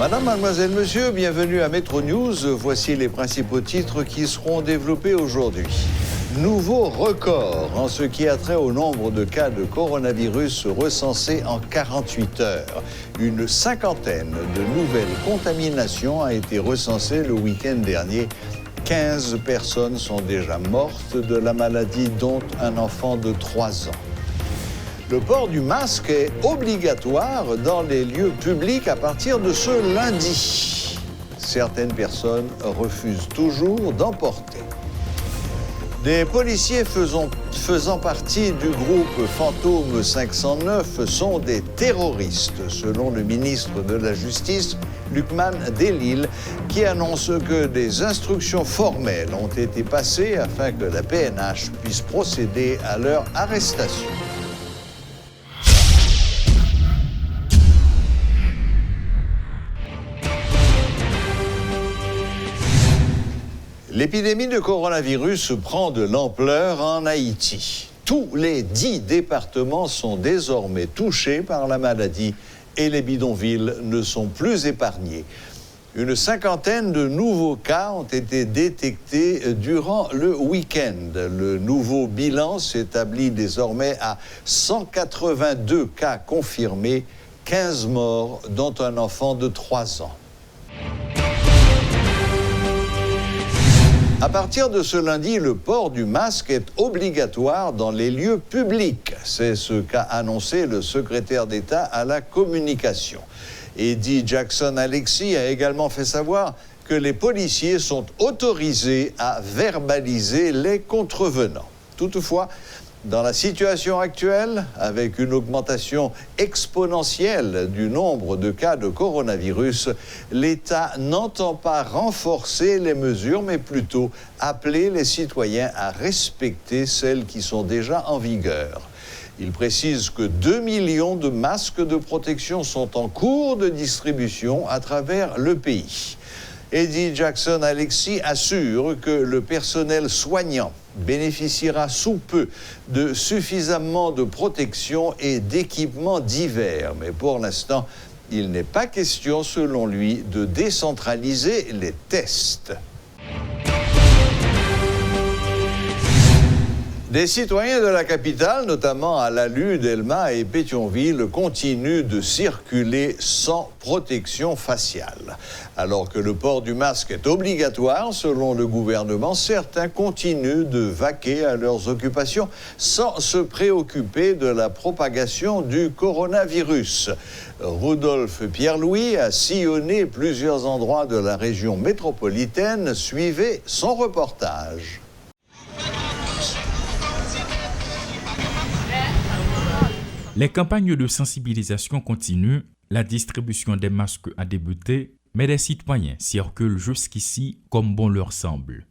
Madame, mademoiselle, monsieur, bienvenue à Metro News. Voici les principaux titres qui seront développés aujourd'hui. Nouveau record en ce qui a trait au nombre de cas de coronavirus recensés en 48 heures. Une cinquantaine de nouvelles contaminations a été recensée le week-end dernier. 15 personnes sont déjà mortes de la maladie, dont un enfant de 3 ans. Le port du masque est obligatoire dans les lieux publics à partir de ce lundi. Certaines personnes refusent toujours d'en porter. Des policiers faisant partie du groupe Fantôme 509 sont des terroristes, selon le ministre de la Justice, Lucman Delil, qui annonce que des instructions formelles ont été passées afin que la PNH puisse procéder à leur arrestation. L'épidémie de coronavirus prend de l'ampleur en Haïti. Tous les 10 départements sont désormais touchés par la maladie et les bidonvilles ne sont plus épargnés. Une cinquantaine de nouveaux cas ont été détectés durant le week-end. Le nouveau bilan s'établit désormais à 182 cas confirmés, 15 morts, dont un enfant de 3 ans. À partir de ce lundi, le port du masque est obligatoire dans les lieux publics. C'est ce qu'a annoncé le secrétaire d'État à la communication. Eddie Jackson-Alexis a également fait savoir que les policiers sont autorisés à verbaliser les contrevenants. Toutefois, dans la situation actuelle, avec une augmentation exponentielle du nombre de cas de coronavirus, l'État n'entend pas renforcer les mesures, mais plutôt appeler les citoyens à respecter celles qui sont déjà en vigueur. Il précise que 2 millions de masques de protection sont en cours de distribution à travers le pays. Eddie Jackson-Alexis assure que le personnel soignant bénéficiera sous peu de suffisamment de protection et d'équipements divers. Mais pour l'instant, il n'est pas question, selon lui, de décentraliser les tests. Des citoyens de la capitale, notamment à Lalu, Delma et Pétionville, continuent de circuler sans protection faciale. Alors que le port du masque est obligatoire, selon le gouvernement, certains continuent de vaquer à leurs occupations sans se préoccuper de la propagation du coronavirus. Rudolph Pierre-Louis a sillonné plusieurs endroits de la région métropolitaine. Suivez son reportage. Les campagnes de sensibilisation continuent, la distribution des masques a débuté, mais les citoyens circulent jusqu'ici comme bon leur semble.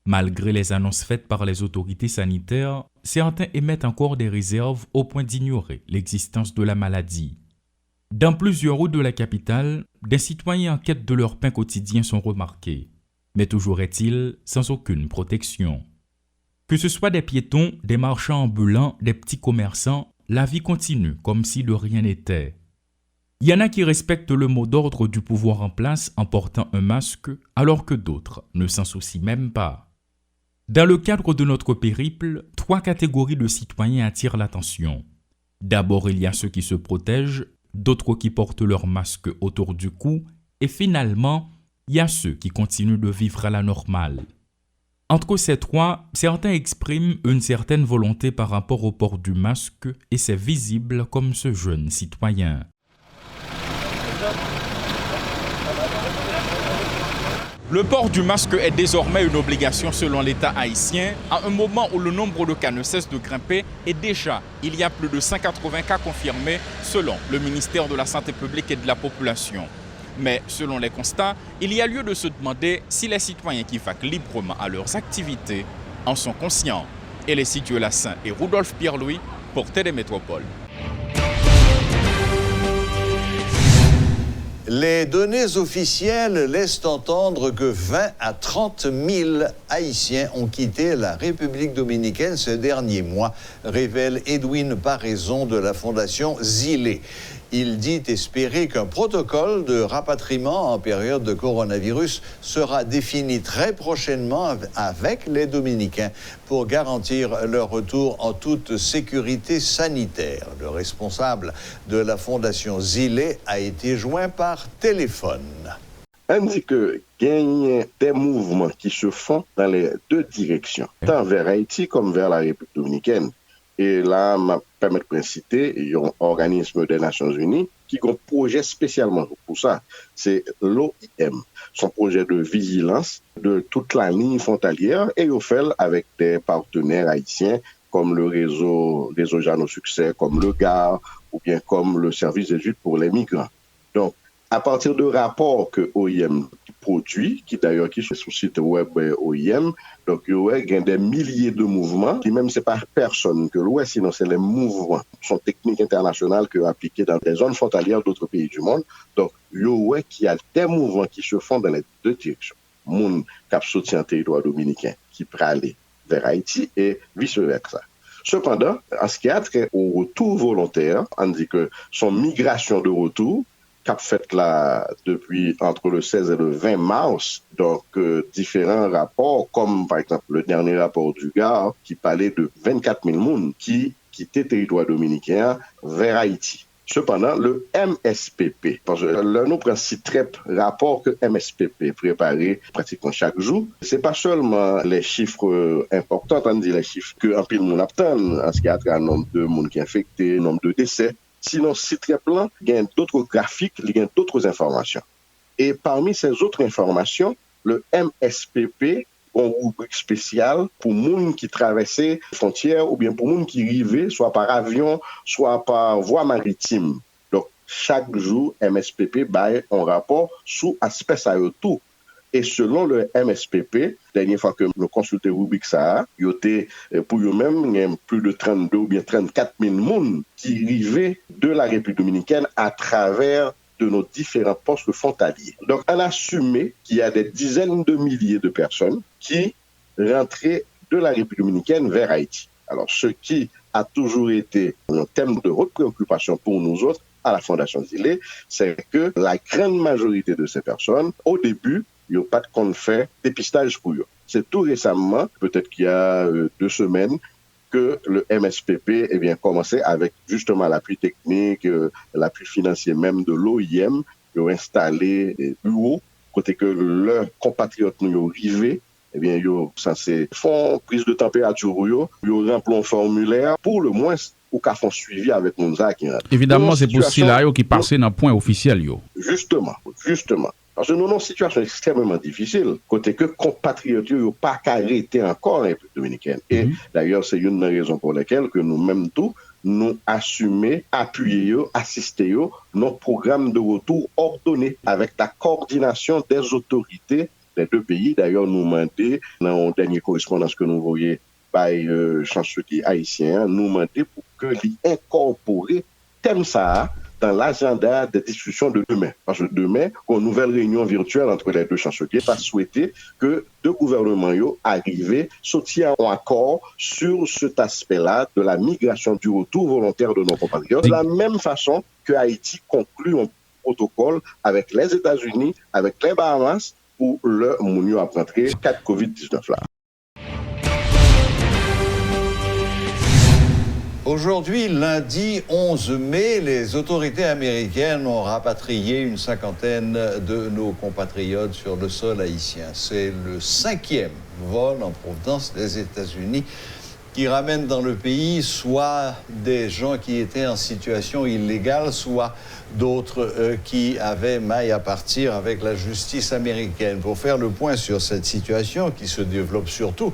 Malgré les annonces faites par les autorités sanitaires, certains émettent encore des réserves au point d'ignorer l'existence de la maladie. Dans plusieurs rues de la capitale, des citoyens en quête de leur pain quotidien sont remarqués, mais toujours est-il sans aucune protection. Que ce soit des piétons, des marchands ambulants, des petits commerçants, la vie continue comme si de rien n'était. Il y en a qui respectent le mot d'ordre du pouvoir en place en portant un masque, alors que d'autres ne s'en soucient même pas. Dans le cadre de notre périple, 3 catégories de citoyens attirent l'attention. D'abord, il y a ceux qui se protègent, d'autres qui portent leur masque autour du cou, et finalement, il y a ceux qui continuent de vivre à la normale. Entre ces 3, certains expriment une certaine volonté par rapport au port du masque et c'est visible comme ce jeune citoyen. Le port du masque est désormais une obligation selon l'État haïtien, à un moment où le nombre de cas ne cesse de grimper et déjà, il y a plus de 180 cas confirmés selon le ministère de la Santé publique et de la Population. Mais selon les constats, il y a lieu de se demander si les citoyens qui vaquent librement à leurs activités en sont conscients. Et les situés Lassin et Rudolph Pierre-Louis pour Télé Métropole. Les données officielles laissent entendre que 20 à 30 000 Haïtiens ont quitté la République dominicaine ces derniers mois, révèle Edwin Paraison de la Fondation Zilé. Il dit espérer qu'un protocole de rapatriement en période de coronavirus sera défini très prochainement avec les Dominicains pour garantir leur retour en toute sécurité sanitaire. Le responsable de la Fondation Zile a été joint par téléphone. On dit que gagne des mouvements qui se font dans les deux directions, tant vers Haïti comme vers la République dominicaine. Et là, je permets de citer un organisme des Nations Unies qui a un projet spécialement pour ça. C'est l'OIM, son projet de vigilance de toute la ligne frontalière, et il fait avec des partenaires haïtiens comme le réseau Jeanne au Succès, comme le GAR ou bien comme le service d'études pour les migrants. Donc, à partir de rapports que OIM produit, qui d'ailleurs qui sont sur le site web OIM, donc il y a des milliers de mouvements, qui même c'est pas personne que l'Ouest, sinon c'est les mouvements, sont techniques internationales que appliquées dans des zones frontalières d'autres pays du monde. Donc il y a des mouvements qui se font dans les deux directions. Moun qui soutient le territoire dominicain, qui peut aller vers Haïti et vice versa. Cependant, en ce qui a trait au retour volontaire, on dit que son migration de retour qu'a fait là depuis entre le 16 et le 20 mars, donc différents rapports, comme par exemple le dernier rapport du GAR qui parlait de 24 000 personnes qui quittaient le territoire dominicain vers Haïti. Cependant, le MSPP, parce que là, nous prenons si très rapport que MSPP préparé pratiquement chaque jour, c'est pas seulement les chiffres importants, on dit les chiffres que en pile monde attend, en ce qui a trait au nombre de monde qui est infecté, nombre de décès. Sinon, si très plan, il y a d'autres graphiques, il y a d'autres informations. Et parmi ces autres informations, le MSPP a une rubrique spéciale pour les gens qui traversaient les frontières ou bien pour les gens qui arrivaient, soit par avion, soit par voie maritime. Donc, chaque jour, MSPP baille un rapport sous aspect ça tout. Et selon le MSPP, dernière fois que nous consultons rubrique ça, il y a pour eux-mêmes plus de 32 ou bien 34 000 personnes qui arrivaient de la République dominicaine à travers de nos différents postes frontaliers. Donc, on a assumé qu'il y a des dizaines de milliers de personnes qui rentraient de la République dominicaine vers Haïti. Alors, ce qui a toujours été un thème de haute préoccupation pour nous autres à la Fondation Zile, c'est que la grande majorité de ces personnes, au début, il n'y a pas de compte fait dépistage pour eux. C'est tout récemment, peut-être qu'il y a 2 semaines, que le MSPP commencé avec justement l'appui technique, l'appui financier même de l'OIM, ils ont installé des bureaux, côté que leurs compatriotes nous arrivés, ils ont censé faire prise de température, ils ont rempli un formulaire pour le moins ou qu'à font suivi avec Mounza qui rentre. Évidemment, c'est pour cela qui passait dans le point officiel. Justement. Parce que nous avons une situation extrêmement difficile, côté que compatriotes n'ont pas arrêté encore en République dominicaine. Et d'ailleurs, c'est une des raisons pour lesquelles que nous-mêmes tous, nous assumons, appuyer, assister nos programmes de retour ordonnés avec la coordination des autorités des deux pays. D'ailleurs, nous demandons, dans la dernière correspondance que nous voyons par le chancelier haïtien, nous demandons pour que l'incorporer thème ça dans l'agenda des discussions de demain. Parce que demain, une nouvelle réunion virtuelle entre les deux chanceliers va souhaiter que deux gouvernements arrivent, sortir en accord sur cet aspect-là de la migration du retour volontaire de nos compatriotes. De la même façon que Haïti conclut un protocole avec les États-Unis, avec les Bahamas, pour le mounio à rentrer 4 COVID-19 là. Aujourd'hui, lundi 11 mai, les autorités américaines ont rapatrié une cinquantaine de nos compatriotes sur le sol haïtien. C'est le 5e vol en provenance des États-Unis qui ramène dans le pays soit des gens qui étaient en situation illégale, soit d'autres qui avaient maille à partir avec la justice américaine. Pour faire le point sur cette situation qui se développe surtout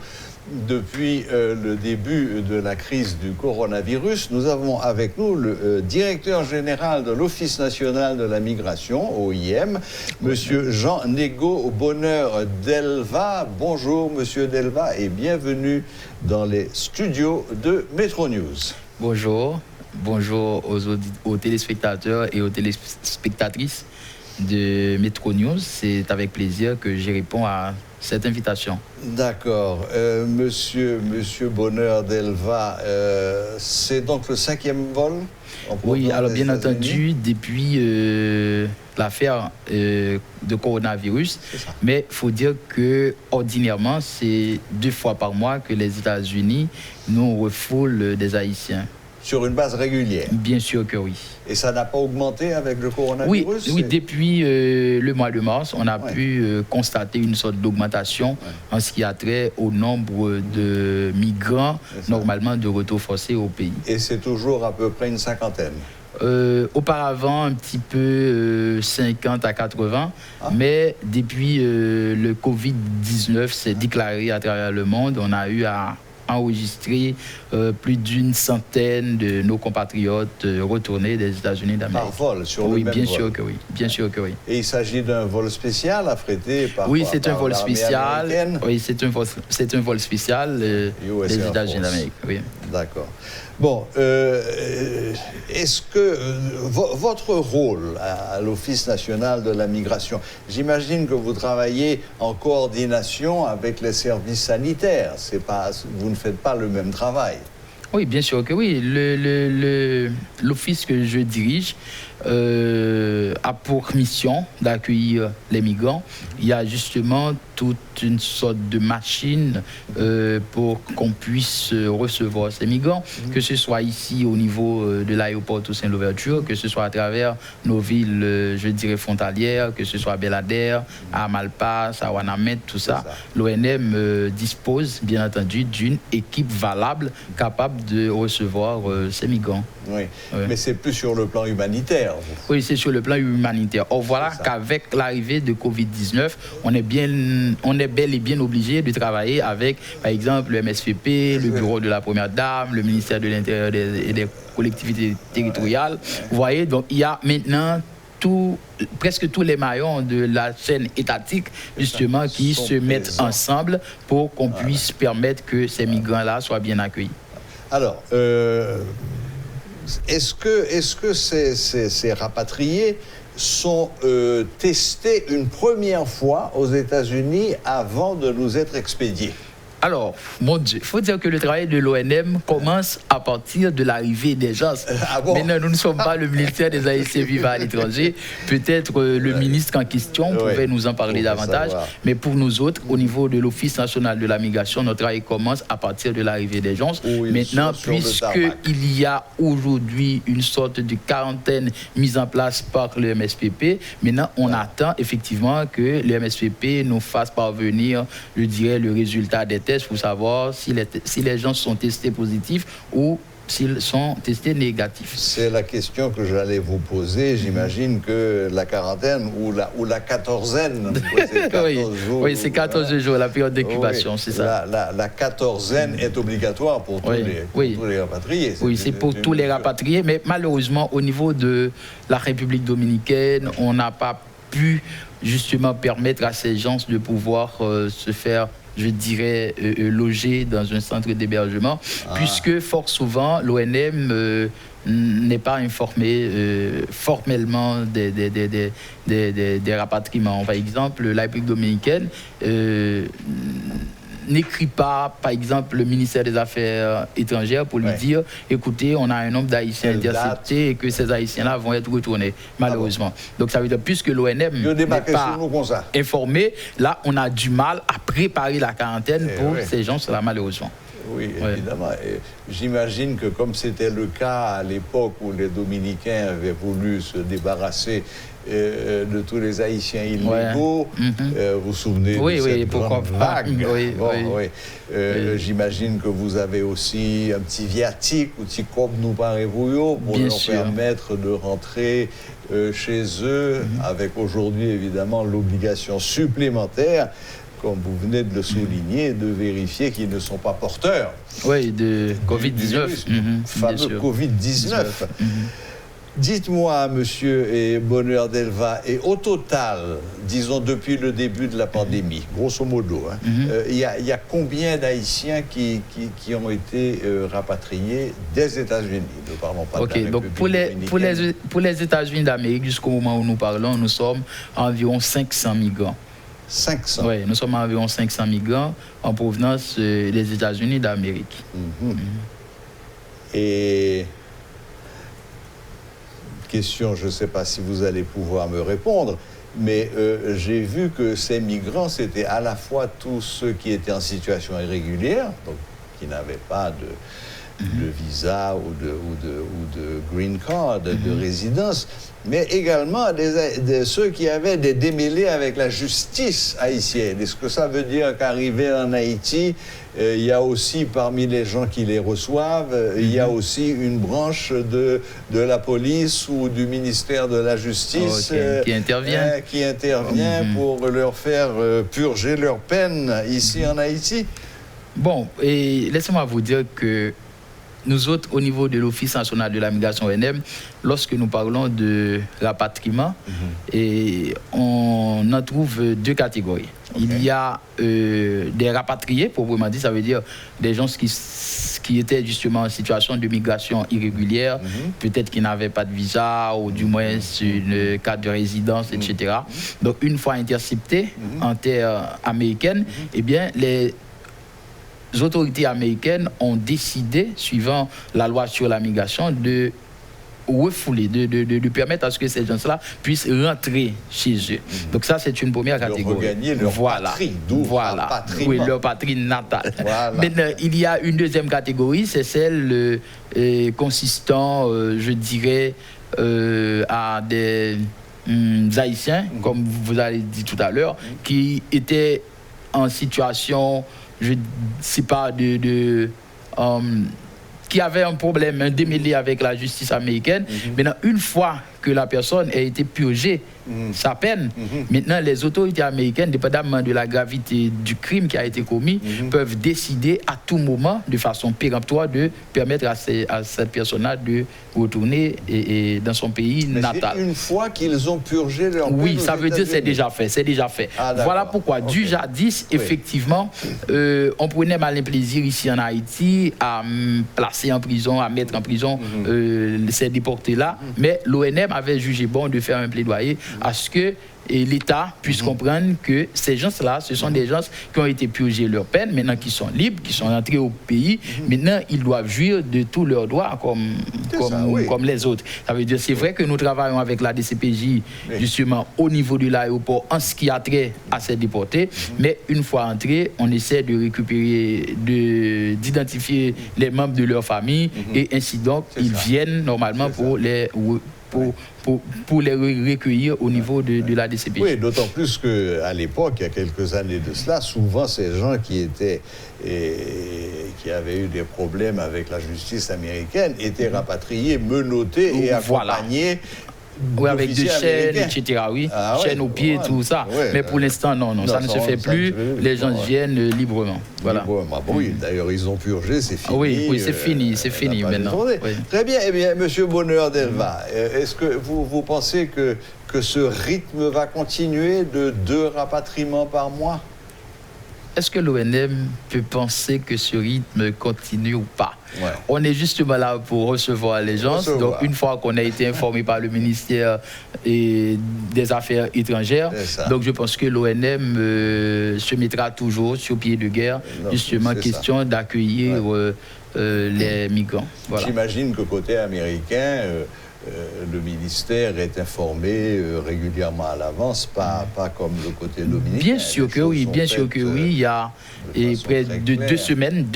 depuis le début de la crise du coronavirus, nous avons avec nous le directeur général de l'Office national de la migration, OIM, Monsieur Jean Négo Bonheur Delva. Bonjour Monsieur Delva et bienvenue dans les studios de Metro News. Bonjour aux téléspectateurs et aux téléspectatrices de Metro News. C'est avec plaisir que je réponds à cette invitation. D'accord. Monsieur Bonheur Delva, c'est donc le 5e vol? Oui, alors bien entendu, depuis l'affaire de coronavirus, mais il faut dire que ordinairement, c'est 2 fois par mois que les États-Unis nous refoulent des Haïtiens. Sur une base régulière? Bien sûr que oui. Et ça n'a pas augmenté avec le coronavirus? Oui, depuis le mois de mars, on a pu constater une sorte d'augmentation en ce qui a trait au nombre de migrants normalement de retour forcé au pays. Et c'est toujours à peu près une 50aine? Auparavant, un petit peu 50 à 80, mais depuis le Covid-19 s'est déclaré à travers le monde, on a eu à enregistrer plus d'une centaine de nos compatriotes retournés des États-Unis d'Amérique. Par vol, sur le même vol? Bien sûr que oui, bien sûr que oui. Et il s'agit d'un vol spécial affrété par Oui, c'est un vol l'armée spécial. américaine? Oui, c'est un vol spécial des États-Unis d'Amérique. Oui. D'accord. Bon, est-ce que votre rôle à l'Office national de la migration, j'imagine que vous travaillez en coordination avec les services sanitaires. Vous ne faites pas le même travail. Oui, bien sûr que oui. L'office que je dirige a pour mission d'accueillir les migrants. Il y a justement toute une sorte de machine pour qu'on puisse recevoir ces migrants, que ce soit ici au niveau de l'aéroport Toussaint-Louverture, que ce soit à travers nos villes, je dirais, frontalières, que ce soit à Belader, à Malpas, à Ouanamet, tout ça. L'ONM dispose, bien entendu, d'une équipe valable capable de recevoir ces migrants. Oui, mais c'est plus sur le plan humanitaire. Oui, c'est sur le plan humanitaire. Or, voilà qu'avec l'arrivée de Covid-19, on est bel et bien obligé de travailler avec, par exemple, le MSVP, le Bureau de la Première Dame, le ministère de l'Intérieur et des collectivités territoriales. Vous voyez, donc il y a maintenant presque tous les maillons de la chaîne étatique, justement, qui se mettent ensemble pour qu'on puisse permettre que ces migrants-là soient bien accueillis. Alors, est-ce que ces rapatriés sont testés une première fois aux États-Unis avant de nous être expédiés? Alors, mon Dieu, il faut dire que le travail de l'ONM commence à partir de l'arrivée des gens. Ah bon? Maintenant, nous ne sommes pas le ministère des Haïtiens vivant à l'étranger. Peut-être le ministre en question pouvait nous en parler davantage. Mais pour nous autres, au niveau de l'Office national de la migration, notre travail commence à partir de l'arrivée des gens. Maintenant, puisqu'il y a aujourd'hui une sorte de quarantaine mise en place par le MSPP, maintenant, on attend effectivement que le MSPP nous fasse parvenir, je dirais, le résultat des tests pour savoir si les gens sont testés positifs ou s'ils sont testés négatifs. C'est la question que j'allais vous poser. J'imagine que la quarantaine ou la quatorzaine, c'est 14 jours. Oui, c'est 14 jours, la période d'incubation, c'est ça. La quatorzaine est obligatoire pour tous les rapatriés. Oui, c'est pour tous les rapatriés, mais malheureusement, au niveau de la République dominicaine, on n'a pas pu justement permettre à ces gens de pouvoir se faire, je dirais, loger dans un centre d'hébergement, puisque fort souvent, l'ONM n'est pas informé formellement des rapatriements. Par exemple, la République dominicaine n'écrit pas, par exemple, le ministère des Affaires étrangères pour lui dire, écoutez, on a un nombre d'Haïtiens interceptés et que ces Haïtiens-là vont être retournés, malheureusement. Donc ça veut dire, puisque l'ONM n'est pas informé, là, on a du mal à préparer la quarantaine pour ces gens-là, malheureusement. Oui, évidemment. J'imagine que comme c'était le cas à l'époque où les Dominicains avaient voulu se débarrasser de tous les Haïtiens illégaux, vous vous souvenez de cette grande vague? J'imagine que vous avez aussi un petit viatique, ou petit comme nous parlez-vous, pour leur permettre de rentrer chez eux, avec aujourd'hui évidemment l'obligation supplémentaire, comme vous venez de le souligner, de vérifier qu'ils ne sont pas porteurs. Oui, de Covid-19. Fameux Covid-19. Dites-moi, monsieur et Bonheur Delva, et au total, disons depuis le début de la pandémie, grosso modo, il y a combien d'Haïtiens qui ont été rapatriés des États-Unis? Ne parlons pas de la République donc pour les États-Unis d'Amérique, jusqu'au moment où nous parlons, nous sommes à environ 500 migrants. 500. Oui, nous sommes environ 500 migrants en provenance des États-Unis d'Amérique. Et question, je ne sais pas si vous allez pouvoir me répondre, mais j'ai vu que ces migrants, c'était à la fois tous ceux qui étaient en situation irrégulière, donc qui n'avaient pas de visa ou de green card, de résidence, mais également ceux qui avaient des démêlés avec la justice haïtienne. Est-ce que ça veut dire qu'arrivé en Haïti, il y a aussi parmi les gens qui les reçoivent, il y a aussi une branche de la police ou du ministère de la Justice qui intervient, pour leur faire purger leur peine ici en Haïti? Bon, et laissez-moi vous dire que nous autres, au niveau de l'Office national de la migration ONM, lorsque nous parlons de rapatriement, et on en trouve deux catégories. Il y a des rapatriés, proprement dit, ça veut dire des gens qui étaient justement en situation de migration irrégulière, peut-être qui n'avaient pas de visa ou du moins une carte de résidence, etc. Donc une fois interceptés en terre américaine, eh bien les autorités américaines ont décidé, suivant la loi sur la migration, de refouler, de permettre à ce que ces gens-là puissent rentrer chez eux. Donc ça, c'est une première catégorie. Regagner leur patrie, d'où oui, leur patrie natale. Maintenant, il y a une deuxième catégorie, c'est celle consistant, je dirais, à des Haïtiens, comme vous avez dit tout à l'heure, qui étaient en situation, je ne sais pas, qui avait un problème, un démêlé avec la justice américaine. Maintenant, une fois que la personne a été purgée sa peine, maintenant les autorités américaines, dépendamment de la gravité du crime qui a été commis, peuvent décider à tout moment, de façon péremptoire, de permettre à cette personne-là de retourner dans son pays natal. Une fois qu'ils ont purgé leur peine. Oui, ça veut dire que c'est déjà fait. C'est déjà fait. Voilà pourquoi, du jadis, effectivement, on prenait malin plaisir ici en Haïti à placer en prison, à mettre en prison ces déportés-là. Mais l'ONM avait jugé bon de faire un plaidoyer à ce que l'État puisse comprendre que ces gens-là, ce sont des gens qui ont été purgés leur peine, maintenant qui sont libres, qui sont rentrés au pays. Maintenant, ils doivent jouir de tous leurs droits comme les autres. Ça veut dire, c'est vrai que nous travaillons avec la DCPJ, justement, au niveau de l'aéroport, en ce qui a trait à ces déportés. Mais une fois entrés, on essaie de récupérer, d'identifier les membres de leur famille, et ainsi donc, ils viennent normalement pour les recueillir au niveau de la DCPJ. Oui, d'autant plus qu'à l'époque, il y a quelques années de cela, souvent ces gens qui avaient eu des problèmes avec la justice américaine étaient rapatriés, menottés et accompagnés. Oui, avec des chaînes, etc. Oui, chaînes aux pieds, tout ça. Mais pour l'instant, non, ça ne se fait plus. Les gens viennent librement. Voilà. Oui, d'ailleurs, ils ont purgé, c'est fini. Oui, c'est fini maintenant. Très bien. Eh bien, Monsieur Bonheur Delva, est-ce que vous pensez que ce rythme va continuer de 2 rapatriements par mois? Est-ce que l'ONM peut penser que ce rythme continue ou pas? On est justement là pour recevoir les gens. Donc, une fois qu'on a été informé par le ministère des Affaires étrangères, donc je pense que l'ONM se mettra toujours sur pied de guerre, justement, question d'accueillir les migrants. Voilà. J'imagine que côté américain, le ministère est informé régulièrement à l'avance, pas comme le côté dominicain. Bien sûr que oui, il y a près de 2 semaines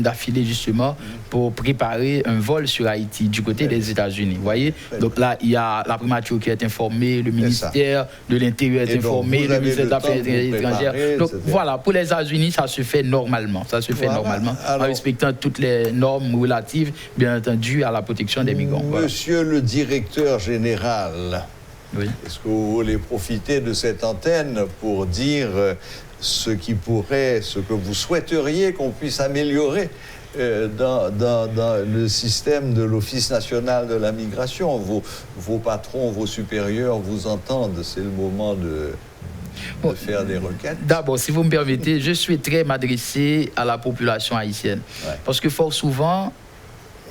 d'affilée justement pour préparer un vol sur Haïti du côté des États-Unis. Vous voyez? Donc là, il y a la primature qui est informée, le ministère de l'Intérieur est informé, le ministère des Affaires étrangères. Donc voilà, pour les États-Unis, ça se fait normalement. En respectant toutes les normes relatives, bien entendu, à la protection des migrants. Monsieur le directeur général, est-ce que vous voulez profiter de cette antenne pour dire ce que vous souhaiteriez qu'on puisse améliorer dans le système de l'Office national de la migration? Vos patrons, vos supérieurs vous entendent, c'est le moment de faire des requêtes. D'abord, si vous me permettez, je souhaiterais m'adresser à la population haïtienne. Parce que fort souvent,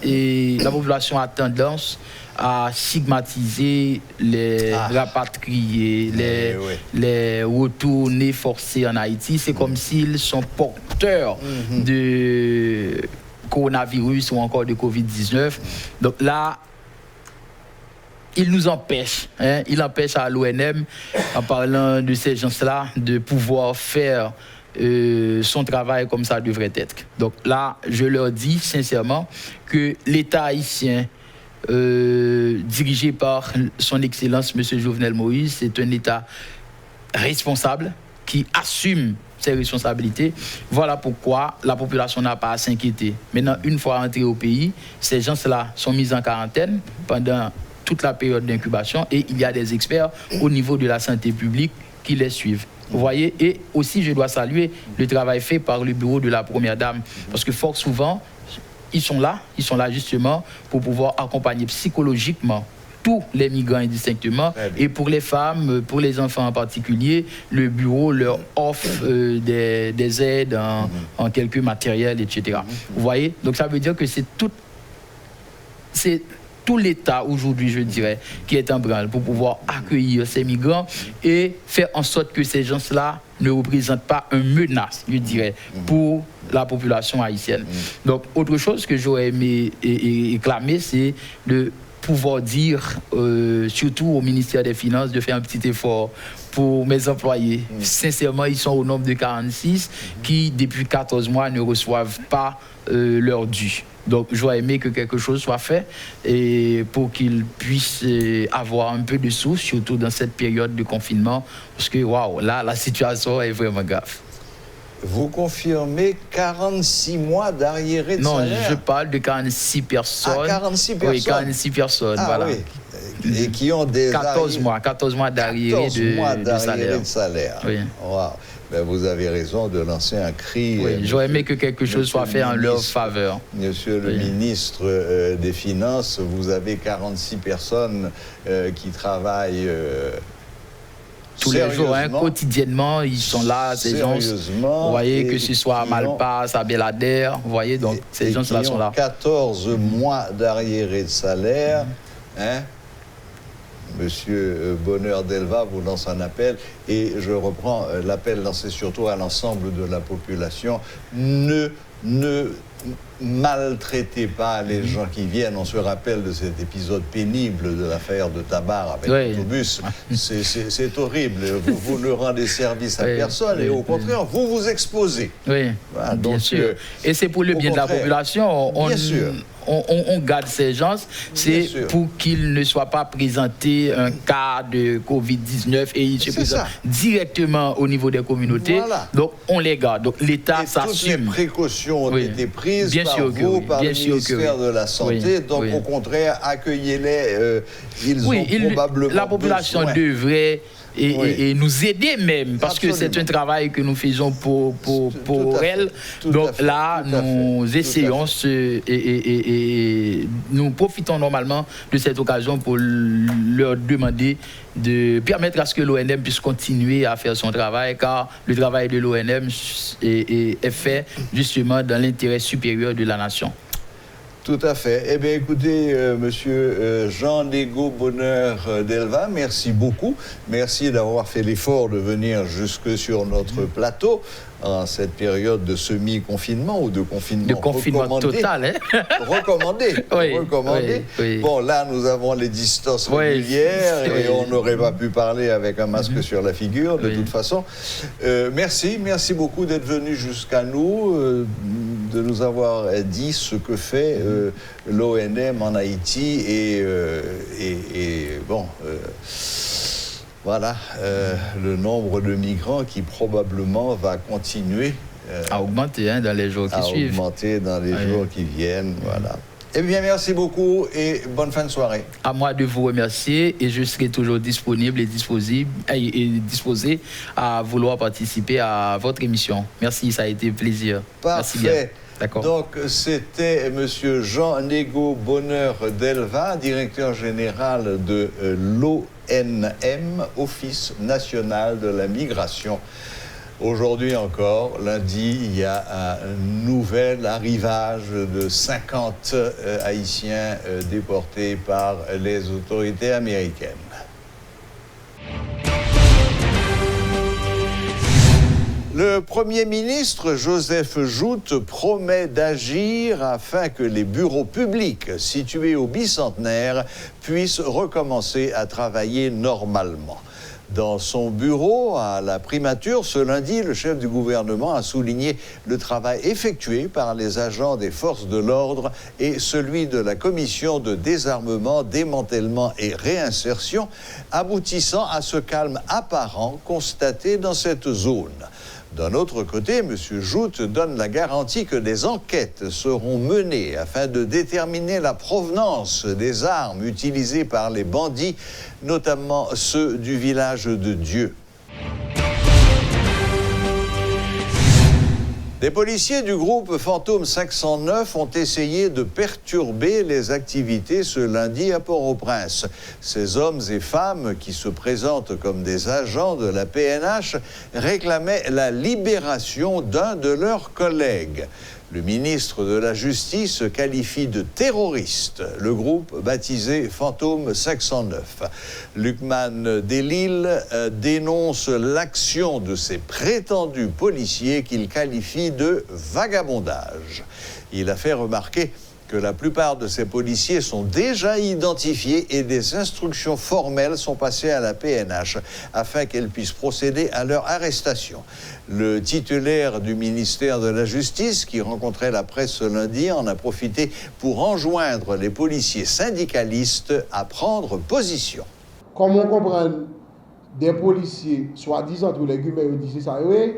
la population a tendance à stigmatiser les rapatriés, les retournés forcés en Haïti. C'est comme s'ils sont porteurs de coronavirus ou encore de Covid-19. Donc là, il nous empêche, il empêche à l'ONM, en parlant de ces gens-là, de pouvoir faire son travail comme ça devrait être. Donc là, je leur dis sincèrement que l'État haïtien, dirigé par son Excellence M. Jovenel Moïse, c'est un État responsable qui assume ses responsabilités. Voilà pourquoi la population n'a pas à s'inquiéter. Maintenant, une fois entrés au pays, ces gens-là sont mis en quarantaine pendant toute la période d'incubation et il y a des experts au niveau de la santé publique qui les suivent. Vous voyez, et aussi je dois saluer le travail fait par le bureau de la Première Dame, parce que fort souvent, ils sont là justement pour pouvoir accompagner psychologiquement tous les migrants indistinctement. Et pour les femmes, pour les enfants en particulier, le bureau leur offre des aides en quelques matériels, etc. Vous voyez, donc ça veut dire que c'est tout l'État aujourd'hui, je dirais, qui est en branle pour pouvoir accueillir ces migrants et faire en sorte que ces gens-là ne représentent pas une menace, je dirais, pour la population haïtienne. Donc, autre chose que j'aurais aimé réclamer, c'est de pouvoir dire, surtout au ministère des Finances, de faire un petit effort pour mes employés. Sincèrement, ils sont au nombre de 46 qui, depuis 14 mois, ne reçoivent pas leur dû. Donc, j'aurais aimé que quelque chose soit fait et pour qu'ils puissent avoir un peu de sous, surtout dans cette période de confinement, parce que, waouh, là, la situation est vraiment grave. Vous confirmez 46 mois d'arriéré de salaire? Non, je parle de 46 personnes. Ah, 46 personnes? Oui, 46 personnes, voilà. Oui. Et qui ont des 14 mois d'arriéré de salaire. Oui. Wow. Ben, vous avez raison de lancer un cri. Oui, j'aurais aimé que quelque chose soit fait en leur faveur. Monsieur le ministre des Finances, vous avez 46 personnes qui travaillent tous les jours, quotidiennement, ils sont là, ces gens. Vous voyez, que ce soit à Malpas, à Belader, vous voyez, donc ces gens-là sont là. 14 mois d'arriéré de salaire, Monsieur Bonheur Delva vous lance un appel et je reprends l'appel lancé surtout à l'ensemble de la population. Ne maltraitez pas les gens qui viennent. On se rappelle de cet épisode pénible de l'affaire de Tabar avec l'autobus. C'est horrible. Vous ne rendez service à personne et au contraire, vous vous exposez. Oui, voilà, donc, bien sûr. Et c'est pour le bien de la population. Bien sûr. On garde ces gens, c'est pour qu'ils ne soient pas présentés un cas de Covid-19 et ils se présentent directement au niveau des communautés. Voilà. Donc, on les garde. Donc, l'État s'assume. Toutes les précautions ont été prises par vous, par le ministère de la Santé. Donc, au contraire, accueillez-les. Ils ont probablement la population devrait et nous aider même, parce que c'est un travail que nous faisons pour elle. Donc là, nous essayons et nous profitons normalement de cette occasion pour leur demander de permettre à ce que l'ONM puisse continuer à faire son travail, car le travail de l'ONM est fait justement dans l'intérêt supérieur de la nation. Tout à fait. Eh bien, écoutez, monsieur Jean-Nego Bonheur Delva, merci beaucoup. Merci d'avoir fait l'effort de venir jusque sur notre plateau en cette période de semi-confinement ou de confinement total, recommandé. Oui. Bon, là, nous avons les distances régulières et on n'aurait pas pu parler avec un masque sur la figure, de toute façon. Merci beaucoup d'être venu jusqu'à nous, de nous avoir dit ce que fait l'ONM en Haïti et bon... Voilà, le nombre de migrants qui probablement va continuer à augmenter dans les jours qui suivent. À augmenter dans les jours qui viennent, voilà. Eh bien, merci beaucoup et bonne fin de soirée. À moi de vous remercier et je serai toujours disponible et disposé à vouloir participer à votre émission. Merci, ça a été un plaisir. Parfait. Merci bien. D'accord. Donc, c'était M. Jean-Nego Bonheur Delva, directeur général de l'ONM, Office national de la migration. Aujourd'hui encore, lundi, il y a un nouvel arrivage de 50 Haïtiens déportés par les autorités américaines. Le Premier ministre Joseph Joute promet d'agir afin que les bureaux publics situés au bicentenaire puissent recommencer à travailler normalement. Dans son bureau à la primature, ce lundi, le chef du gouvernement a souligné le travail effectué par les agents des forces de l'ordre et celui de la commission de désarmement, démantèlement et réinsertion, aboutissant à ce calme apparent constaté dans cette zone. D'un autre côté, M. Joute donne la garantie que des enquêtes seront menées afin de déterminer la provenance des armes utilisées par les bandits, notamment ceux du village de Dieu. Des policiers du groupe Fantôme 509 ont essayé de perturber les activités ce lundi à Port-au-Prince. Ces hommes et femmes qui se présentent comme des agents de la PNH réclamaient la libération d'un de leurs collègues. Le ministre de la Justice qualifie de terroriste le groupe baptisé Fantôme 509. Lukman Delil dénonce l'action de ces prétendus policiers qu'il qualifie de vagabondage. Il a fait remarquer que la plupart de ces policiers sont déjà identifiés et des instructions formelles sont passées à la PNH afin qu'elle puisse procéder à leur arrestation. Le titulaire du ministère de la Justice, qui rencontrait la presse ce lundi, en a profité pour enjoindre les policiers syndicalistes à prendre position. Comme on comprend des policiers, soi-disant, tous les guillemets, disent ça, oui,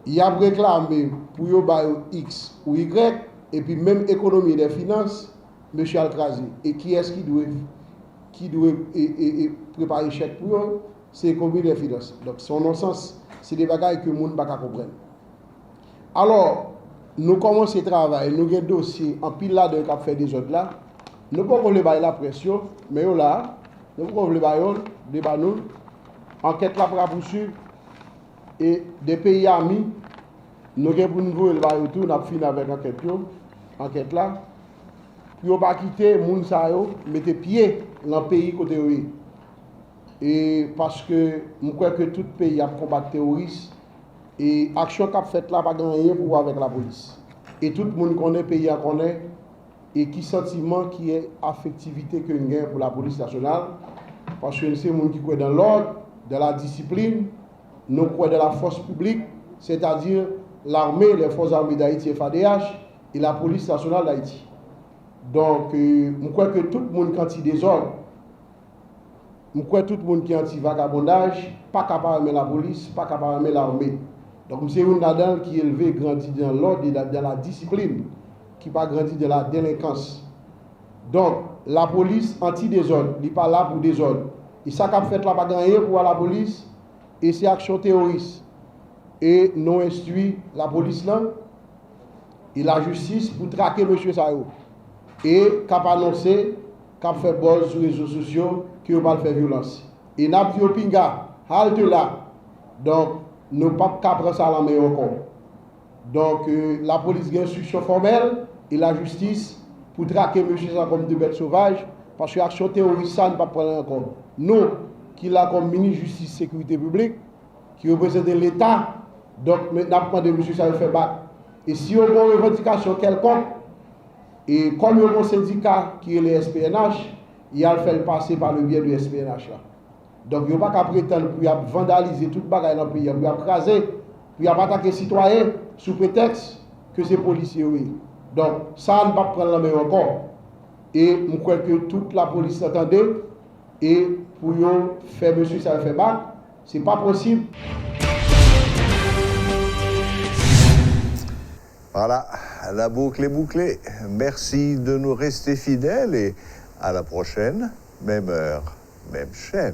il y a réclamé pour y X ou Y, et puis même économie des finances, M. Alcrazi. Et qui est-ce qui doit préparer chèque pour eux? C'est l'économie des finances. Donc son non-sens, c'est des bagages que le monde ne peut pas comprendre. Alors, nous commençons le travail, nous avons un dossier en pile là de cap fait des autres là. Nous ne pouvons pas la pression, mais là, nous pouvons pas nous. Enquête là pour poursuivre. Et des pays amis, nous avons pour nous le retour, nous avons fini avec enquête là. Puis on va quitter les gens, mettre pied dans le pays côté oui. Et parce que je crois que tout pays a combattu terroristes et l'action qu'a faite là pas gagner pour voir avec la police. Et tout le monde connaît le pays connaît et qui sentiment qui est affectivité que nous avons pour la police nationale parce que c'est les gens qui croient dans l'ordre, dans la discipline, nous croyons dans la force publique, c'est-à-dire l'armée, les forces armées d'Haïti, FADH, et la police nationale d'Haïti. Donc, je crois que tout le monde qui est anti-désordre, je crois que tout le monde qui est anti-vagabondage, pas capable de la police, pas capable de l'armée. Donc, c'est un Nadal qui est élevé, grandi dans l'ordre et dans la discipline, qui pas grandi dans la délinquance. Donc, la police anti-désordre, il n'est pas là pour désordre. Et ça qu'a fait là, pas gagner pour la police, et c'est action terroriste. Et nous instruit la police là et la justice pour traquer M. Sayo. Et cap annoncé, cap fait buzz sur les réseaux sociaux qui ne va pas faire violence. Et n'a pas pinga, halte là. Donc, nous ne pouvons pas prendre ça à la main encore. Donc, la police a une instruction formelle et la justice pour traquer M. Sayo comme de bêtes sauvages parce que l'action terroriste, ça ne va pas prendre encore. Nous, qui l'a comme ministre de Justice et Sécurité publique, qui représente l'État, donc maintenant, de M. Sayo fait battre. Et si on a une revendication quelconque, et comme il y a un syndicat qui est le SPNH, il a fait passer par le biais du SPNH. Là. Donc il n'y a pas qu'à prétendre pour vandaliser tout le bagage dans le pays, pour écraser, pour attaquer les citoyens sous prétexte que c'est policiers. Oui. Donc ça ne va pas prendre la main encore. Et je crois que toute la police s'attendait, et pour faire M. Sayo fait battre, ce n'est pas possible. Voilà, la boucle est bouclée. Merci de nous rester fidèles et à la prochaine, même heure, même chaîne.